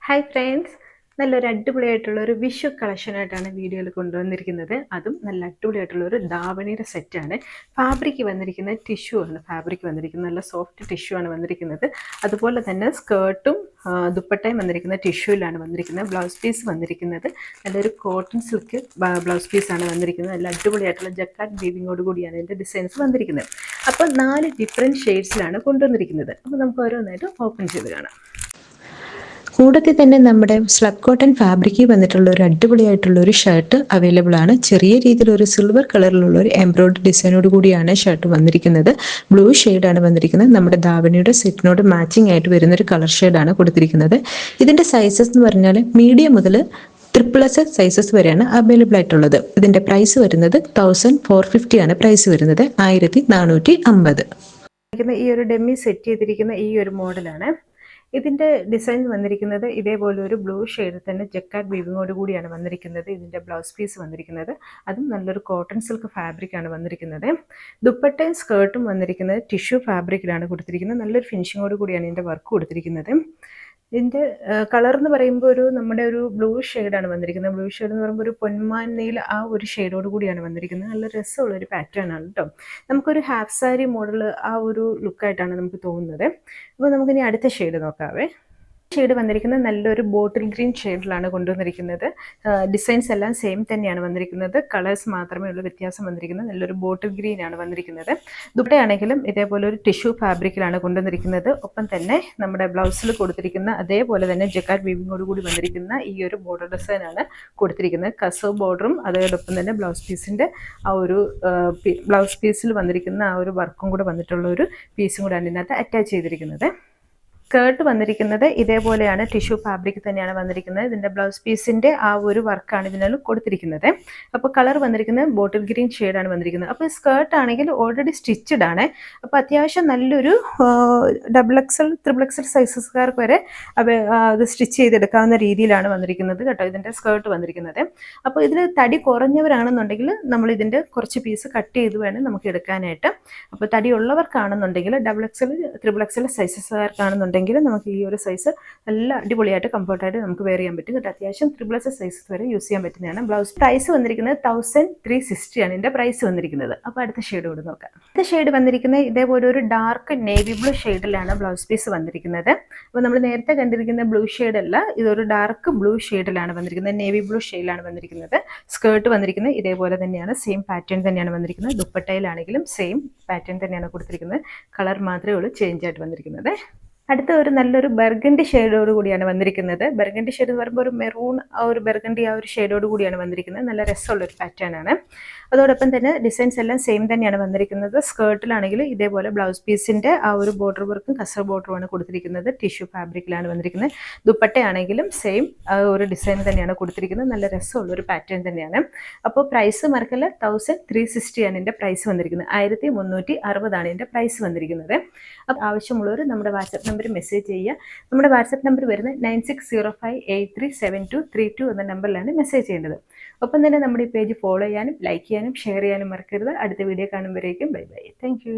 Hi friends, നല്ലൊരു അടിപൊളിയായിട്ടുള്ളൊരു വിഷു കളക്ഷനായിട്ടാണ് വീഡിയോയിൽ കൊണ്ടുവന്നിരിക്കുന്നത്. അതും നല്ല അടിപൊളിയായിട്ടുള്ളൊരു ധാവണിയുടെ സെറ്റാണ്. ഫാബ്രിക് വന്നിരിക്കുന്നത് ടിഷ്യൂ ആണ്. ഫാബ്രിക് വന്നിരിക്കുന്നത് നല്ല സോഫ്റ്റ് ടിഷ്യൂ ആണ് വന്നിരിക്കുന്നത്. അതുപോലെ തന്നെ സ്കേർട്ടും ദുപ്പട്ടയും വന്നിരിക്കുന്നത് ടിഷ്യൂവിലാണ് വന്നിരിക്കുന്നത്. ബ്ലൗസ് പീസ് വന്നിരിക്കുന്നത് നല്ലൊരു കോട്ടൺ സിൽക്ക് ബ്ലൗസ് പീസാണ് വന്നിരിക്കുന്നത്. നല്ല അടിപൊളിയായിട്ടുള്ള ജക്കാർഡ് വീവിങ്ങോട് കൂടിയാണ് ഇതിൻ്റെ ഡിസൈൻസ് വന്നിരിക്കുന്നത്. അപ്പോൾ 4 ഡിഫറെൻറ്റ് ഷെയ്ഡ്സിലാണ് കൊണ്ടുവന്നിരിക്കുന്നത്. അപ്പോൾ നമുക്ക് ഓരോന്നായിട്ട് ഓപ്പൺ ചെയ്ത് കാണാം. കൂടാതെ തന്നെ നമ്മുടെ സ്ലബ് കോട്ടൺ ഫാബ്രിക്കിൽ വന്നിട്ടുള്ള ഒരു അടിപൊളിയായിട്ടുള്ള ഒരു ഷർട്ട് അവൈലബിൾ ആണ്. ചെറിയ രീതിയിൽ ഒരു സിൽവർ കളറിലുള്ള ഒരു എംബ്രോയിഡറി ഡിസൈനോട് കൂടിയാണ് ഷർട്ട് വന്നിരിക്കുന്നത്. ബ്ലൂ ആണ് വന്നിരിക്കുന്നത്. നമ്മുടെ ധാവണിയുടെ സെറ്റിനോട് മാച്ചിങ് ആയിട്ട് വരുന്ന ഒരു കളർ ഷെയ്ഡാണ് കൊടുത്തിരിക്കുന്നത്. ഇതിന്റെ സൈസസ് എന്ന് പറഞ്ഞാൽ മീഡിയം മുതൽ XXS സൈസസ് വരെയാണ് അവൈലബിൾ ആയിട്ടുള്ളത്. ഇതിന്റെ പ്രൈസ് വരുന്നത് 1450 ആണ് പ്രൈസ് വരുന്നത്, 1450. ഈ ഒരു ഡെമ്മി സെറ്റ് ചെയ്തിരിക്കുന്ന ഈ ഒരു മോഡലാണ്. ഇതിൻ്റെ ഡിസൈൻ വന്നിരിക്കുന്നത് ഇതേപോലെ ഒരു ബ്ലൂ ഷെയ്ഡിൽ തന്നെ ജക്കാർഡ് വീവിങ്ങോട് കൂടിയാണ് വന്നിരിക്കുന്നത്. ഇതിൻ്റെ ബ്ലൗസ് പീസ് വന്നിരിക്കുന്നത് അതും നല്ലൊരു കോട്ടൺ സിൽക്ക് ഫാബ്രിക്കാണ് വന്നിരിക്കുന്നത്. ദുപ്പട്ടയും സ്കേർട്ടും വന്നിരിക്കുന്നത് ടിഷ്യൂ ഫാബ്രിക്കിലാണ് കൊടുത്തിരിക്കുന്നത്. നല്ലൊരു ഫിനിഷിങ്ങോട് കൂടിയാണ് ഇതിൻ്റെ വർക്ക് കൊടുത്തിരിക്കുന്നത്. ഇതിൻ്റെ കളർ എന്ന് പറയുമ്പോൾ നമ്മുടെ ഒരു ബ്ലൂ ഷെയ്ഡാണ് വന്നിരിക്കുന്നത്. ബ്ലൂ ഷെയ്ഡ് എന്ന് പറയുമ്പോൾ ഒരു പൊന്മാൻ നീല ആ ഒരു ഷെയ്ഡോട് കൂടിയാണ് വന്നിരിക്കുന്നത്. നല്ല രസമുള്ളൊരു പാറ്റേൺ ആണ് കേട്ടോ. നമുക്കൊരു ഹാഫ് സാരി മോഡൽ ആ ഒരു ലുക്കായിട്ടാണ് നമുക്ക് തോന്നുന്നത്. അപ്പോൾ നമുക്കിനി അടുത്ത ഷെയ്ഡ് നോക്കാവേ. ഷെയ്ഡ് വന്നിരിക്കുന്നത് നല്ലൊരു ബോട്ടിൽ ഗ്രീൻ ഷെയ്ഡിലാണ് കൊണ്ടുവന്നിരിക്കുന്നത്. ഡിസൈൻസ് എല്ലാം സെയിം തന്നെയാണ് വന്നിരിക്കുന്നത്. കളേഴ്സ് മാത്രമേ ഉള്ളൂ വ്യത്യാസം വന്നിരിക്കുന്നത്. നല്ലൊരു ബോട്ടിൽ ഗ്രീൻ ആണ് വന്നിരിക്കുന്നത്. ദുപ്പട്ടയാണെങ്കിലും ഇതേപോലെ ഒരു ടിഷ്യൂ ഫാബ്രിക്കിലാണ് കൊണ്ടുവന്നിരിക്കുന്നത്. ഒപ്പം തന്നെ നമ്മുടെ ബ്ലൗസിൽ കൊടുത്തിരിക്കുന്ന അതേപോലെ തന്നെ ജക്കാർഡ് വീവിങ്ങോട് കൂടി വന്നിരിക്കുന്ന ഈ ഒരു ബോർഡർ ഡിസൈനാണ് കൊടുത്തിരിക്കുന്നത്. കസവ് ബോർഡറും അതോടൊപ്പം തന്നെ ബ്ലൗസ് പീസിൻ്റെ ആ ഒരു ബ്ലൗസ് പീസിൽ വന്നിരിക്കുന്ന ആ ഒരു വർക്കും കൂടെ വന്നിട്ടുള്ള ഒരു പീസും കൂടെയാണ് ഇതിനകത്ത് അറ്റാച്ച് ചെയ്തിരിക്കുന്നത്. സ്കേർട്ട് വന്നിരിക്കുന്നത് ഇതേപോലെയാണ്, ടിഷ്യൂ ഫാബ്രിക് തന്നെയാണ് വന്നിരിക്കുന്നത്. ഇതിൻ്റെ ബ്ലൗസ് പീസിൻ്റെ ആ ഒരു വർക്കാണ് ഇതിനുള്ള കൊടുത്തിരിക്കുന്നത്. അപ്പോൾ കളർ വന്നിരിക്കുന്നത് ബോട്ടിൽ ഗ്രീൻ ഷെയ്ഡാണ് വന്നിരിക്കുന്നത്. അപ്പോൾ സ്കേർട്ട് ആണെങ്കിൽ ഓൾറെഡി സ്റ്റിച്ചഡ് ആണ്. അപ്പോൾ അത്യാവശ്യം നല്ലൊരു XXL, XXL സൈസസുകാർക്ക് വരെ അത് സ്റ്റിച്ച് ചെയ്തെടുക്കാവുന്ന രീതിയിലാണ് വന്നിരിക്കുന്നത് കേട്ടോ ഇതിൻ്റെ സ്കേർട്ട് വന്നിരിക്കുന്നത്. അപ്പോൾ ഇതിൽ തടി കുറഞ്ഞവരാണെന്നുണ്ടെങ്കിൽ നമ്മൾ ഇതിൻ്റെ കുറച്ച് പീസ് കട്ട് ചെയ്ത് വേണം നമുക്ക് എടുക്കാനായിട്ട്. അപ്പോൾ തടി ഉള്ളവർക്കാണെന്നുണ്ടെങ്കിൽ XXL, XXL സൈസസുകാർക്കാണെന്നുണ്ടെങ്കിൽ നമുക്ക് ഈ ഒരു സൈസ് നല്ല അടിപൊളിയായിട്ട് കംഫർട്ടായിട്ട് നമുക്ക് വെയർ ചെയ്യാൻ പറ്റും കേട്ടോ. അത്യാവശ്യം XXS സൈസസ് വരെ യൂസ് ചെയ്യാൻ പറ്റുന്നതാണ്. ബ്ലൗസ് പ്രൈസ് വന്നിരിക്കുന്നത് 1360 ആണ് ഇതിൻ്റെ പ്രൈസ് വന്നിരിക്കുന്നത്. അപ്പോൾ അടുത്ത ഷെയ്ഡ് കൂടി നോക്കാം. അടുത്ത ഷെയ്ഡ് വന്നിരിക്കുന്നത് ഇതേപോലെ ഒരു ഡാർക്ക് നേവി ബ്ലൂ ഷെയ്ഡിലാണ് ബ്ലൗസ് പീസ് വന്നിരിക്കുന്നത്. അപ്പോൾ നമ്മൾ നേരത്തെ കണ്ടിരിക്കുന്ന ബ്ലൂ ഷെയ്ഡ് അല്ല, ഇതൊരു ഡാർക്ക് ബ്ലൂ ഷെയ്ഡിലാണ് വന്നിരിക്കുന്നത്. നേവി ബ്ലൂ ഷെയ്ഡിലാണ് വന്നിരിക്കുന്നത്. സ്കേർട്ട് വന്നിരിക്കുന്നത് ഇതേപോലെ തന്നെയാണ്, സെയിം പാറ്റേൺ തന്നെയാണ് വന്നിരിക്കുന്നത്. ദുപ്പട്ടയിലാണെങ്കിലും സെയിം പാറ്റേൺ തന്നെയാണ് കൊടുത്തിരിക്കുന്നത്. കളർ മാത്രമേ ഉള്ളൂ ചേഞ്ച് ആയിട്ട് വന്നിരിക്കുന്നത്. അടുത്ത ഒരു നല്ലൊരു ബർഗണ്ടി ഷെയ്ഡോട് കൂടിയാണ് വന്നിരിക്കുന്നത്. ബർഗണ്ടി ഷെയ്ഡ് എന്ന് പറയുമ്പോൾ ഒരു മെറൂൺ ആ ഒരു ബർഗണ്ടി ആ ഒരു ഷെയ്ഡോട് കൂടിയാണ് വന്നിരിക്കുന്നത്. നല്ല രസമുള്ളൊരു പാറ്റേൺ ആണ്. അതോടൊപ്പം തന്നെ ഡിസൈൻസ് എല്ലാം സെയിം തന്നെയാണ് വന്നിരിക്കുന്നത്. സ്കേർട്ടിലാണെങ്കിൽ ഇതേപോലെ ബ്ലൗസ് പീസിൻ്റെ ആ ഒരു ബോർഡർ വർക്കും കസർ ബോർഡറുമാണ് കൊടുത്തിരിക്കുന്നത്. ടിഷ്യൂ ഫാബ്രിക്കിലാണ് വന്നിരിക്കുന്നത്. ദുപ്പട്ടയാണെങ്കിലും സെയിം ആ ഒരു ഡിസൈൻ തന്നെയാണ് കൊടുത്തിരിക്കുന്നത്. നല്ല രസമുള്ളൊരു പാറ്റേൺ തന്നെയാണ്. അപ്പോൾ പ്രൈസ് മറക്കല്ല, 1360 ആണ് ഇതിൻ്റെ പ്രൈസ് വന്നിരിക്കുന്നത്. 1360 ആണ് ഇതിൻ്റെ പ്രൈസ് വന്നിരിക്കുന്നത്. അപ്പോൾ ആവശ്യമുള്ളവർ നമ്മുടെ വാട്സപ്പ് നമ്പർ മെസ്സേജ് ചെയ്യുക. നമ്മുടെ വാട്സപ്പ് നമ്പർ വരുന്നത് 9605837232 എന്ന നമ്പറിലാണ് മെസ്സേജ് ചെയ്യേണ്ടത്. ഒപ്പം തന്നെ നമ്മുടെ ഈ പേജ് ഫോളോ ചെയ്യാനും ലൈക്ക് ചെയ്യാനും ഷെയർ ചെയ്യാനും മറക്കരുത്. അടുത്ത വീഡിയോ കാണുമ്പോഴേക്കും ബൈ ബൈ. Thank U.